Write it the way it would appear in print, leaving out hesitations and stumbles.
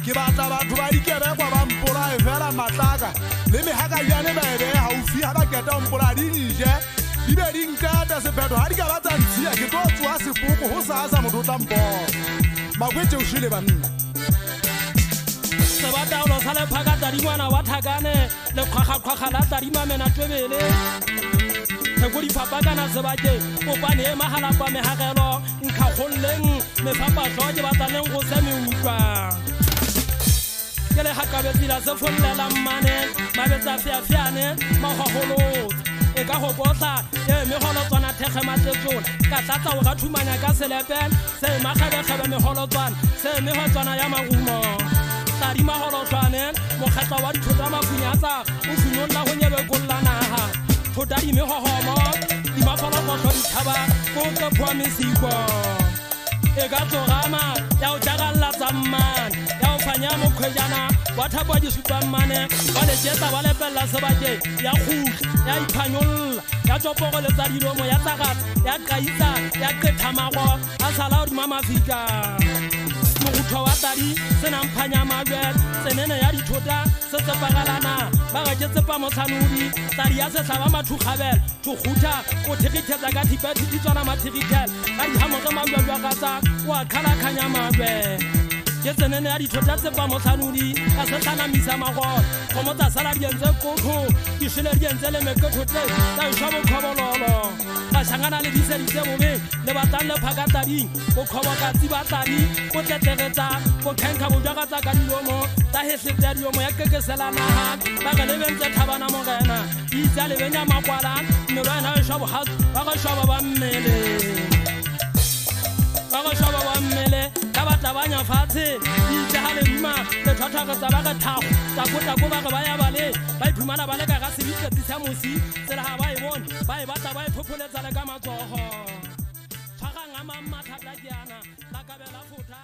Ke batla batho ba dikerekwa ba mpolaya fela matlaka le mehaka yane ba ebe haufi ha ba keta mpola di nje di be di nkata sephetho ha di ka batsa ntshia ke tlo tsoa sepoko ho sa motho tla mpona makwetse o shile banna se ba taolo sa le phaka tadingwana wa thakane le khwakha la tadima mena twebele go di fapakana sebake kopane e magala kwa mehagelo nkga golleng mefapatlo ke batlaneng go se me utlwa ke le hakabetsila se follela mmane mabetsa fiafiane magogolo e ka go botla e megolo tswana thege matletsola ka tlatsa o ga thumanya ka selepe se magabegebe megolo tswana se meho tswana ya magumo tadi magolo tswane mokgetlo wa dithoto tsa mafunyatsa o funyolla go nyebe gollanaga Todari me homo, di mafala ko di thaba, ko ka promisiko. E ga tsogama, ya o tagalla tsamman, ya o fanya mo khwejana, wa thaba di supamane, ba le tsetsa ba le pella sebake, ya khutla, ya iphanyolla, ya tsoporo le tsa dilomo ya tsagata, ya qaitsa, ya qethamago, a sala di mama fika. Mogutho wa tadi sena mphanya mabel senene ya dithota se tsepagalana ba ga ke tsepa motsanodi tadi ya se hlaba mathukgabela thukgutha o thekithetsa ka thipeti di tswana mathiritel ka dihamoge mabelwa ka tsa o a kgalakhanya mabel ke senene ya dithota tsepa motsanodi ka se hlanamisa magolo go motsa sala dientse kotho di shile dientse le mekethote tsa isha bokhobololo ba shangana le diseditse bobe le batlang le phakatading go khoboka tsiba tadi go tletegetsa go khenka bojaka tsa ka dilomo ta hetlete ya diomo ya kekeselanaga ba ga lebentse thabana mogena itsa lebenya makwala melwana e shabo has ba ga shaba ba mmele ba ga shaba ba mmele ka batla banya fatshe itsa ha le rima le thwathaka tsa ba ga thago tsa kota go ba ga ba ya bale ba iphumana ba le ka ga sebitse tsa mosi tsela ha ba e bona ba e batla ba e phopholetsa le ka matsogo tshwaga ngama mathata ke ana la kabela futha